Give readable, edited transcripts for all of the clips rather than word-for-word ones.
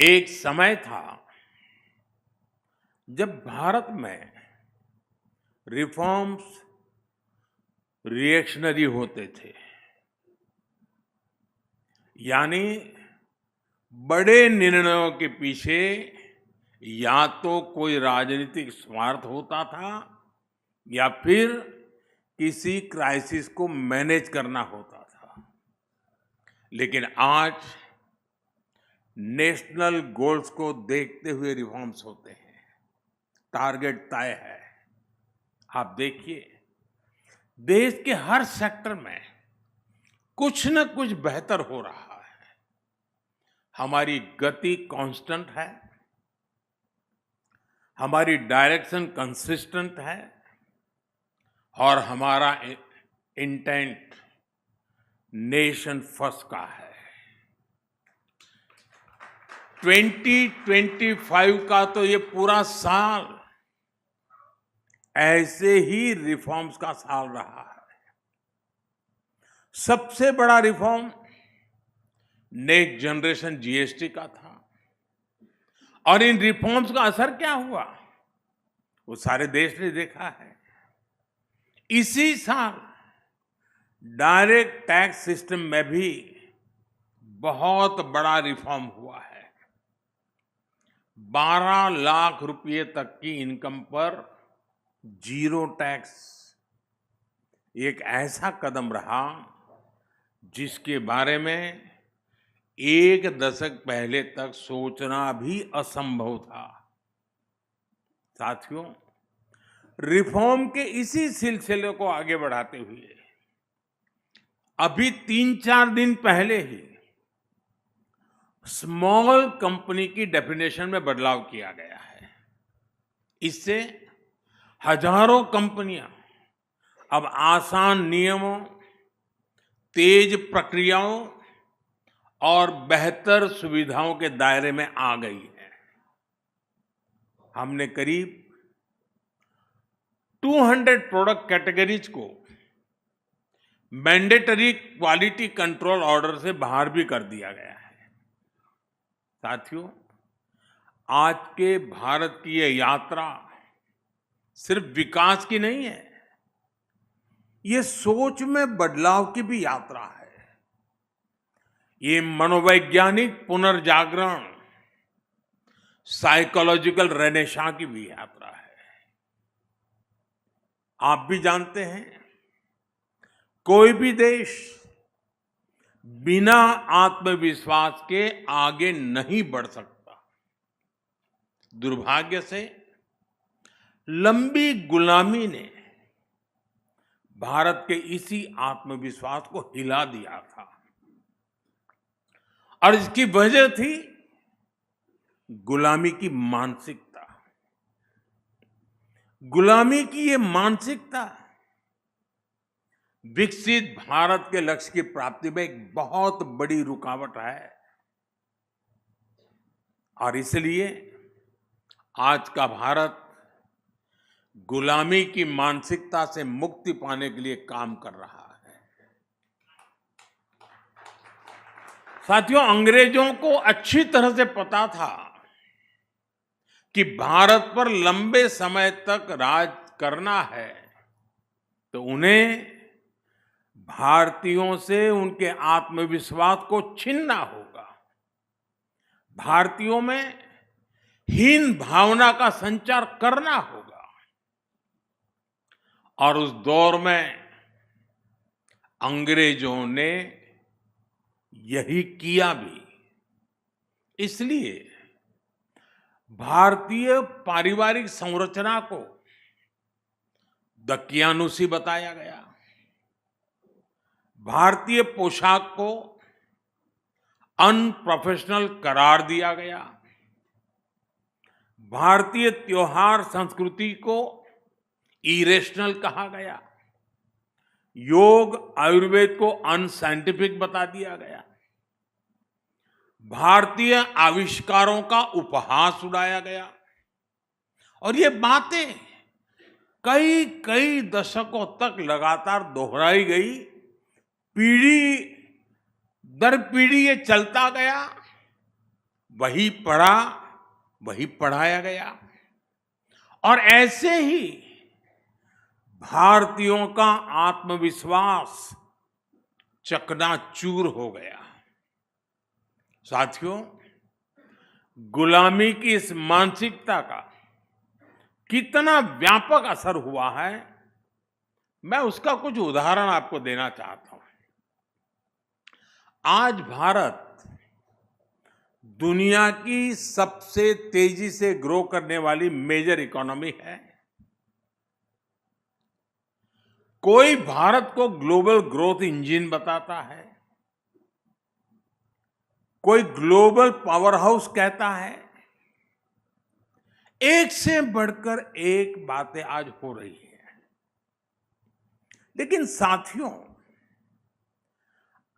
एक समय था जब भारत में रिफॉर्म्स रिएक्शनरी होते थे, यानी बड़े निर्णयों के पीछे या तो कोई राजनीतिक स्वार्थ होता था या फिर किसी क्राइसिस को मैनेज करना होता था। लेकिन आज नेशनल गोल्स को देखते हुए रिफॉर्म्स होते हैं, टारगेट तय है। आप देखिए, देश के हर सेक्टर में कुछ न कुछ बेहतर हो रहा है। हमारी गति कांस्टेंट है, हमारी डायरेक्शन कंसिस्टेंट है और हमारा इंटेंट नेशन फर्स्ट का है। 2025 का तो ये पूरा साल ऐसे ही रिफॉर्म्स का साल रहा है। सबसे बड़ा रिफॉर्म नेक्स्ट जनरेशन जीएसटी का था। और इन रिफॉर्म्स का असर क्या हुआ, वो सारे देश ने देखा है। इसी साल डायरेक्ट टैक्स सिस्टम में भी बहुत बड़ा रिफॉर्म हुआ है। 12 लाख रुपए तक की इनकम पर जीरो टैक्स एक ऐसा कदम रहा जिसके बारे में एक दशक पहले तक सोचना भी असंभव था। साथियों, रिफॉर्म के इसी सिलसिले को आगे बढ़ाते हुए अभी 3-4 दिन पहले ही स्मॉल कंपनी की डेफिनेशन में बदलाव किया गया है। इससे हजारों कंपनियां अब आसान नियमों, तेज प्रक्रियाओं और बेहतर सुविधाओं के दायरे में आ गई है। हमने करीब 200 प्रोडक्ट कैटेगरीज को मैंडेटरी क्वालिटी कंट्रोल ऑर्डर से बाहर भी कर दिया गया है। साथियों, आज के भारत की यह यात्रा सिर्फ विकास की नहीं है, ये सोच में बदलाव की भी यात्रा है। ये मनोवैज्ञानिक पुनर्जागरण, साइकोलॉजिकल रेनेसां की भी यात्रा है। आप भी जानते हैं, कोई भी देश बिना आत्मविश्वास के आगे नहीं बढ़ सकता। दुर्भाग्य से लंबी गुलामी ने भारत के इसी आत्मविश्वास को हिला दिया था और इसकी वजह थी गुलामी की मानसिकता। गुलामी की ये मानसिकता विकसित भारत के लक्ष्य की प्राप्ति में एक बहुत बड़ी रुकावट है और इसलिए आज का भारत गुलामी की मानसिकता से मुक्ति पाने के लिए काम कर रहा है। साथियों, अंग्रेजों को अच्छी तरह से पता था कि भारत पर लंबे समय तक राज करना है तो उन्हें भारतीयों से उनके आत्मविश्वास को छीनना होगा। भारतीयों में हीन भावना का संचार करना होगा और उस दौर में अंग्रेजों ने यही किया भी। इसलिए भारतीय पारिवारिक संरचना को दकियानुसी बताया गया, भारतीय पोशाक को अनप्रोफेशनल करार दिया गया, भारतीय त्योहार संस्कृति को इरेशनल कहा गया, योग आयुर्वेद को अनसाइंटिफिक बता दिया गया, भारतीय आविष्कारों का उपहास उड़ाया गया और ये बातें कई कई दशकों तक लगातार दोहराई गई। पीढ़ी दर पीढ़ी ये चलता गया। वही पढ़ा, वही पढ़ाया गया। और ऐसे ही भारतीयों का आत्मविश्वास चकनाचूर हो गया। साथियों, गुलामी की इस मानसिकता का कितना व्यापक असर हुआ है, मैं उसका कुछ उदाहरण आपको देना चाहता हूं। आज भारत दुनिया की सबसे तेजी से ग्रो करने वाली मेजर इकोनॉमी है। कोई भारत को ग्लोबल ग्रोथ इंजन बताता है, कोई ग्लोबल पावर हाउस कहता है। एक से बढ़कर एक बातें आज हो रही है। लेकिन साथियों,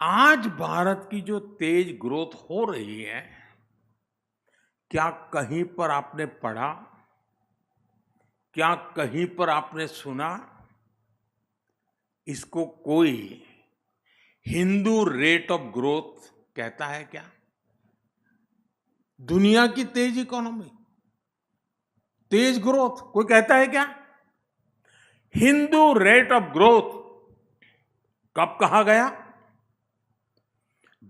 आज भारत की जो तेज ग्रोथ हो रही है, क्या कहीं पर आपने पढ़ा, क्या कहीं पर आपने सुना, इसको कोई हिंदू रेट ऑफ ग्रोथ कहता है क्या? दुनिया की तेज इकोनॉमी, तेज ग्रोथ कोई कहता है क्या? हिंदू रेट ऑफ ग्रोथ कब कहा गया?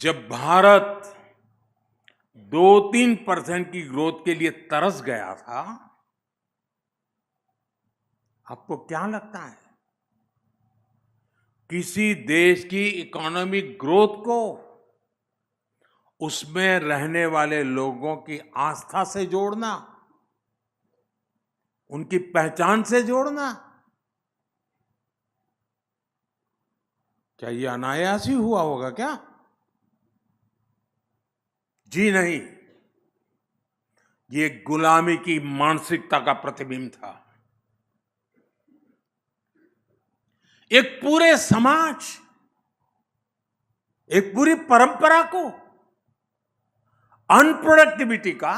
जब भारत 2-3% की ग्रोथ के लिए तरस गया था। आपको क्या लगता है, किसी देश की इकोनॉमिक ग्रोथ को उसमें रहने वाले लोगों की आस्था से जोड़ना, उनकी पहचान से जोड़ना, क्या ये अनायास ही हुआ होगा क्या? जी नहीं, ये गुलामी की मानसिकता का प्रतिबिंब था। एक पूरे समाज, एक पूरी परंपरा को अनप्रोडक्टिविटी का,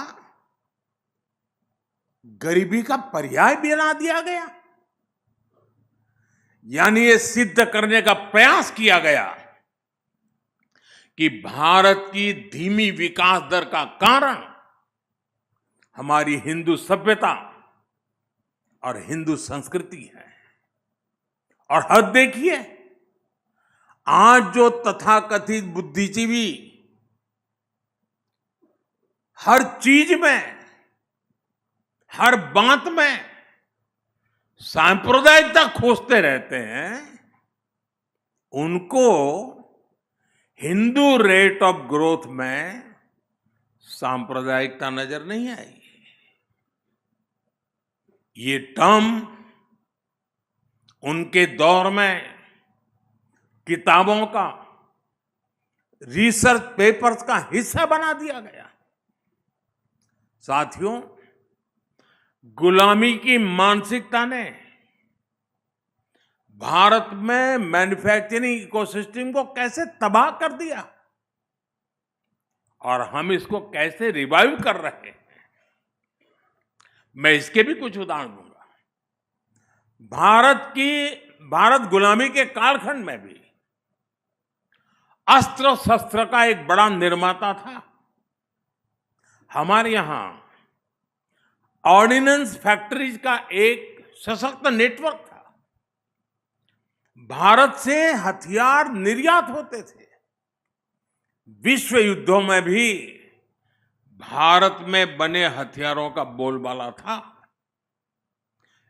गरीबी का पर्याय बना दिया गया। यानी ये सिद्ध करने का प्रयास किया गया कि भारत की धीमी विकास दर का कारण हमारी हिंदू सभ्यता और हिंदू संस्कृति है। और हद देखिए, आज जो तथाकथित बुद्धिजीवी हर चीज में, हर बात में सांप्रदायिकता खोजते रहते हैं, उनको हिंदू रेट ऑफ ग्रोथ में सांप्रदायिकता नजर नहीं आई। ये टर्म उनके दौर में किताबों का, रिसर्च पेपर्स का हिस्सा बना दिया गया। साथियों, गुलामी की मानसिकता ने भारत में मैन्युफैक्चरिंग इकोसिस्टम को कैसे तबाह कर दिया, और हम इसको कैसे रिवाइव कर रहे हैं, मैं इसके भी कुछ उदाहरण दूंगा। भारत गुलामी के कालखंड में भी अस्त्र शस्त्र का एक बड़ा निर्माता था। हमारे यहां ऑर्डिनेंस फैक्ट्रीज का एक सशक्त नेटवर्क था। भारत से हथियार निर्यात होते थे। विश्व युद्धों में भी भारत में बने हथियारों का बोलबाला था।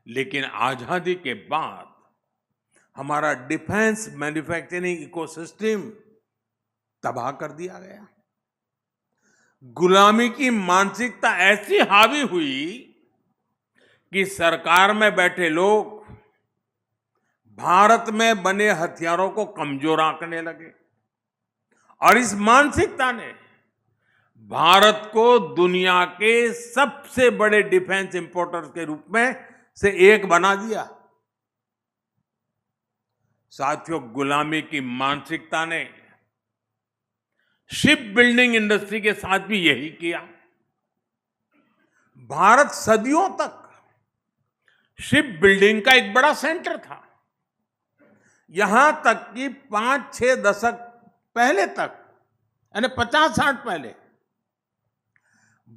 लेकिन आजादी के बाद हमारा डिफेंस मैन्युफैक्चरिंग इकोसिस्टम तबाह कर दिया गया। गुलामी की मानसिकता ऐसी हावी हुई कि सरकार में बैठे लोग भारत में बने हथियारों को कमजोर आंकने लगे, और इस मानसिकता ने भारत को दुनिया के सबसे बड़े डिफेंस इंपोर्टर्स के रूप में से एक बना दिया। साथियों, गुलामी की मानसिकता ने शिप बिल्डिंग इंडस्ट्री के साथ भी यही किया। भारत सदियों तक शिप बिल्डिंग का एक बड़ा सेंटर था। यहां तक कि 5-6 दशक पहले तक, यानी 50-60 पहले,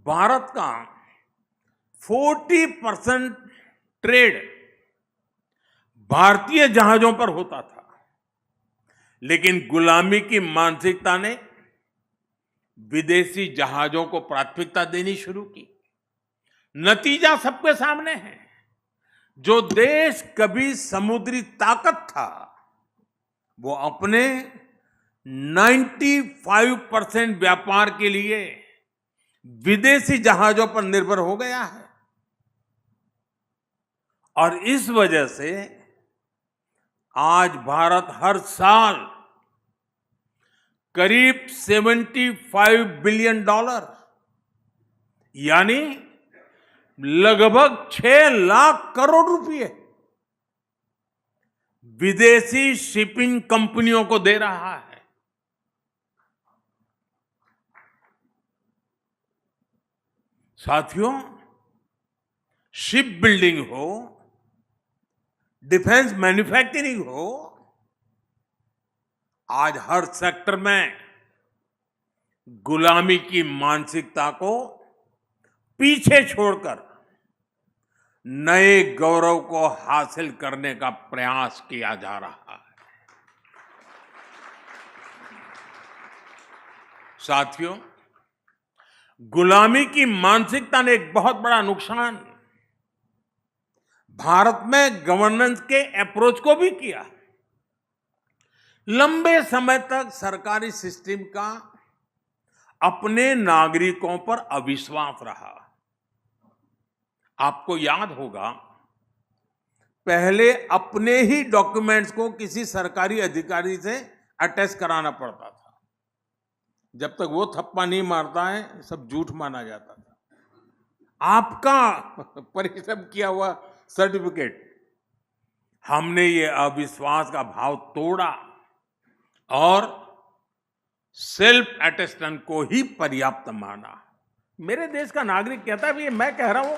भारत का 40% ट्रेड भारतीय जहाजों पर होता था, लेकिन गुलामी की मानसिकता ने विदेशी जहाजों को प्राथमिकता देनी शुरू की। नतीजा सबके सामने है। जो देश कभी समुद्री ताकत था, वो अपने 95% व्यापार के लिए विदेशी जहाजों पर निर्भर हो गया है। और इस वजह से आज भारत हर साल करीब $75 बिलियन यानी लगभग 6 लाख करोड़ रुपए विदेशी शिपिंग कंपनियों को दे रहा है। साथियों, शिप बिल्डिंग हो, डिफेंस मैन्युफैक्चरिंग हो, आज हर सेक्टर में गुलामी की मानसिकता को पीछे छोड़कर नए गौरव को हासिल करने का प्रयास किया जा रहा है। साथियों, गुलामी की मानसिकता ने एक बहुत बड़ा नुकसान भारत में गवर्नेंस के अप्रोच को भी किया। लंबे समय तक सरकारी सिस्टम का अपने नागरिकों पर अविश्वास रहा। आपको याद होगा, पहले अपने ही डॉक्यूमेंट्स को किसी सरकारी अधिकारी से अटैच कराना पड़ता था। जब तक वो थप्पा नहीं मारता है, सब झूठ माना जाता था। आपका परिश्रम किया हुआ सर्टिफिकेट, हमने ये अविश्वास का भाव तोड़ा और सेल्फ अटेस्टेंट को ही पर्याप्त माना। मेरे देश का नागरिक कहता है, ये मैं कह रहा हूं,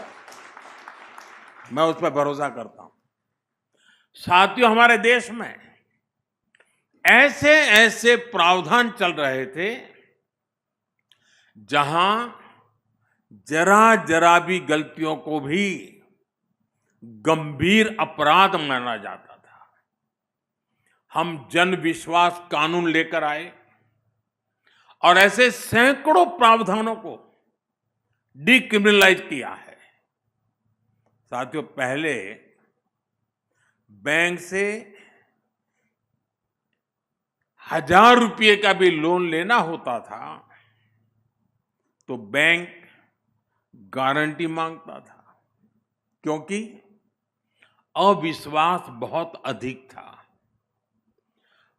मैं उस पर भरोसा करता हूं। साथियों, हमारे देश में ऐसे ऐसे प्रावधान चल रहे थे जहां जरा जरा भी गलतियों को भी गंभीर अपराध माना जाता था। हम जन विश्वास कानून लेकर आए और ऐसे सैकड़ों प्रावधानों को डिक्रिमिनलाइज किया है। साथियों, पहले बैंक से 1000 रुपये का भी लोन लेना होता था तो बैंक गारंटी मांगता था, क्योंकि अविश्वास बहुत अधिक था।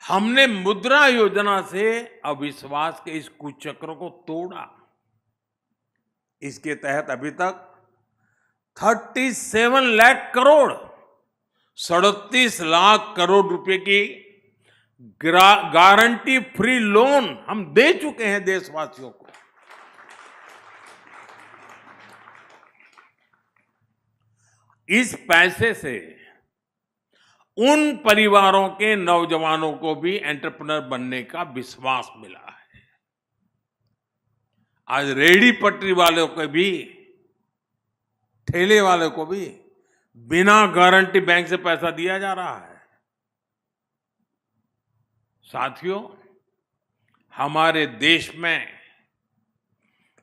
हमने मुद्रा योजना से अविश्वास के इस कुचक्र को तोड़ा। इसके तहत अभी तक 37 लाख करोड़, 37 लाख करोड़ रुपए की गारंटी फ्री लोन हम दे चुके हैं देशवासियों को। इस पैसे से उन परिवारों के नौजवानों को भी एंटरप्रेन्योर बनने का विश्वास मिला है। आज रेहड़ी पटरी वालों को भी, ठेले वालों को भी बिना गारंटी बैंक से पैसा दिया जा रहा है। साथियों, हमारे देश में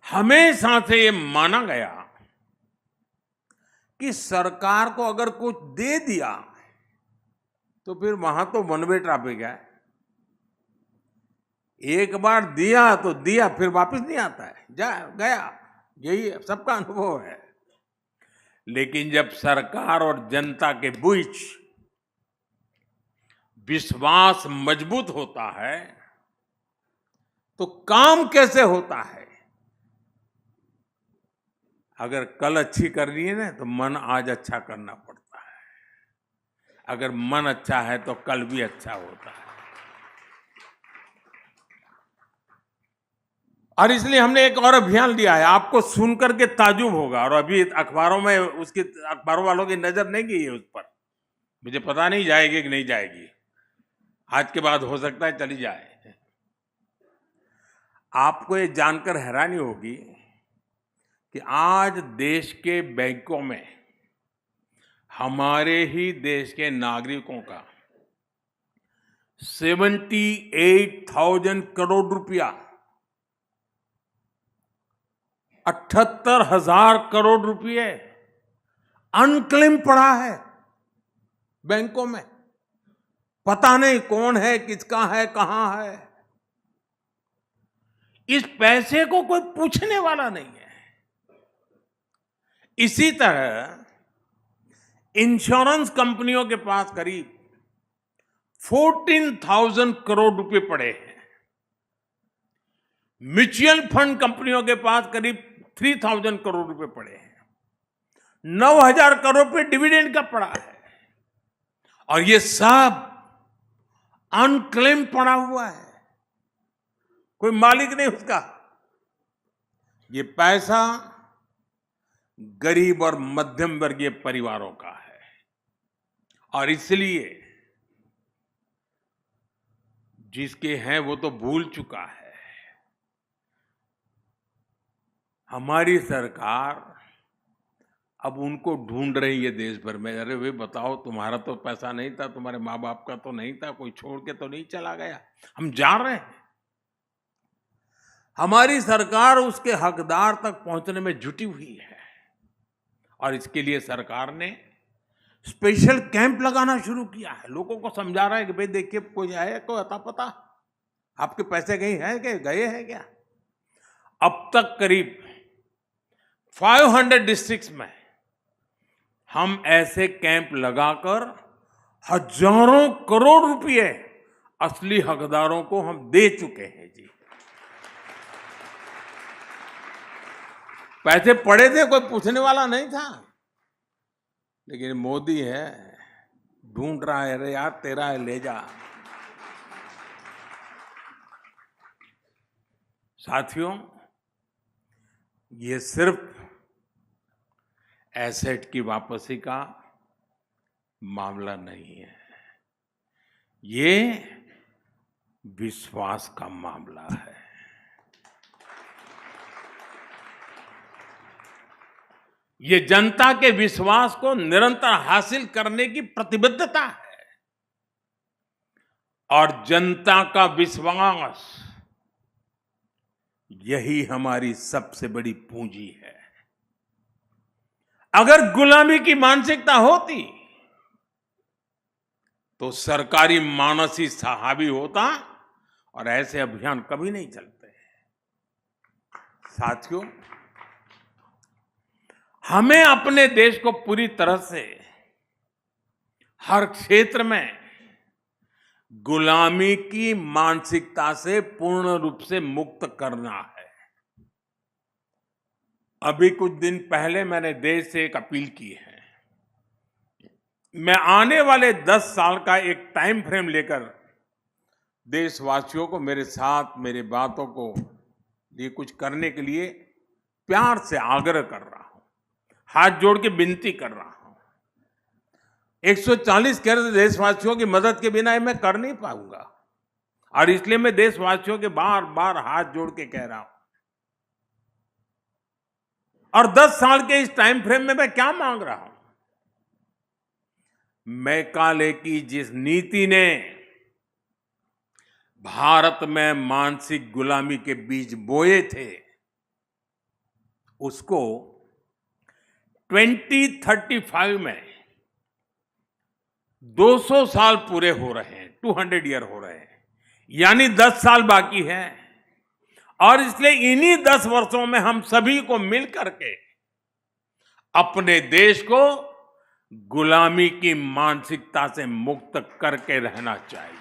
हमेशा से ये माना गया कि सरकार को अगर कुछ दे दिया तो फिर वहां तो वन वे ट्रैफिक है। एक बार दिया तो दिया, फिर वापस नहीं आता है, जा गया। यही सबका अनुभव है। लेकिन जब सरकार और जनता के बीच विश्वास मजबूत होता है तो काम कैसे होता है? अगर कल अच्छी करनी है ना, तो मन आज अच्छा करना पड़ता है। अगर मन अच्छा है तो कल भी अच्छा होता है। और इसलिए हमने एक और अभियान लिया है। आपको सुनकर के ताजुब होगा, और अभी अखबारों में उसकी, अखबारों वालों की नजर नहीं गई है उस पर। मुझे पता नहीं जाएगी कि नहीं जाएगी, आज के बाद हो सकता है चली जाए। आपको ये जानकर हैरानी होगी कि आज देश के बैंकों में हमारे ही देश के नागरिकों का 78,000 करोड़ रुपया, 78,000 करोड़ रुपये अनक्लेम पड़ा है बैंकों में। पता नहीं कौन है, किसका है, कहां है। इस पैसे को कोई पूछने वाला नहीं है। इसी तरह इंश्योरेंस कंपनियों के पास करीब 14,000 करोड़ रुपए पड़े हैं। म्यूचुअल फंड कंपनियों के पास करीब 3,000 करोड़ रुपए पड़े हैं। 9,000 करोड़ रुपए डिविडेंड का पड़ा है। और ये सब अनक्लेम पड़ा हुआ है, कोई मालिक नहीं उसका। ये पैसा गरीब और मध्यम वर्गीय परिवारों का है। और इसलिए जिसके हैं वो तो भूल चुका है। हमारी सरकार अब उनको ढूंढ रही है देश भर में। अरे भाई बताओ, तुम्हारा तो पैसा नहीं था, तुम्हारे माँ बाप का तो नहीं था, कोई छोड़ के तो नहीं चला गया। हम जा रहे हैं। हमारी सरकार उसके हकदार तक पहुंचने में जुटी हुई है। और इसके लिए सरकार ने स्पेशल कैंप लगाना शुरू किया है। लोगों को समझा रहा है कि भाई देखिए, कोई है, कोई अता पता आपके पैसे कहीं है क्या, गए हैं क्या। अब तक करीब 500 डिस्ट्रिक्ट्स में हम ऐसे कैंप लगाकर हजारों करोड़ रुपए असली हकदारों को हम दे चुके हैं जी। पैसे पड़े थे, कोई पूछने वाला नहीं था। लेकिन मोदी है, ढूंढ रहा है, अरे यार तेरा है, ले जा। साथियों, ये सिर्फ एसेट की वापसी का मामला नहीं है, ये विश्वास का मामला है। ये जनता के विश्वास को निरंतर हासिल करने की प्रतिबद्धता है। और जनता का विश्वास, यही हमारी सबसे बड़ी पूंजी है। अगर गुलामी की मानसिकता होती तो सरकारी मानस ही हावी होता और ऐसे अभियान कभी नहीं चलते। साथियों, हमें अपने देश को पूरी तरह से हर क्षेत्र में गुलामी की मानसिकता से पूर्ण रूप से मुक्त करना है। अभी कुछ दिन पहले मैंने देश से एक अपील की है। मैं आने वाले 10 साल का एक टाइम फ्रेम लेकर देशवासियों को मेरे साथ, मेरी बातों को लिए कुछ करने के लिए प्यार से आग्रह कर रहा हूं, हाथ जोड़ के विनती कर रहा हूं। 140 करोड़ देशवासियों की मदद के बिना मैं कर नहीं पाऊंगा। और इसलिए मैं देशवासियों के बार बार हाथ जोड़ के कह रहा हूं। और 10 साल के इस टाइम फ्रेम में मैं क्या मांग रहा हूं? मैकाले की जिस नीति ने भारत में मानसिक गुलामी के बीज बोए थे, उसको 2035 में 200 साल पूरे हो रहे हैं, 200 ईयर हो रहे हैं, यानी 10 साल बाकी है। और इसलिए इन्हीं 10 वर्षों में हम सभी को मिलकर के अपने देश को गुलामी की मानसिकता से मुक्त करके रहना चाहिए।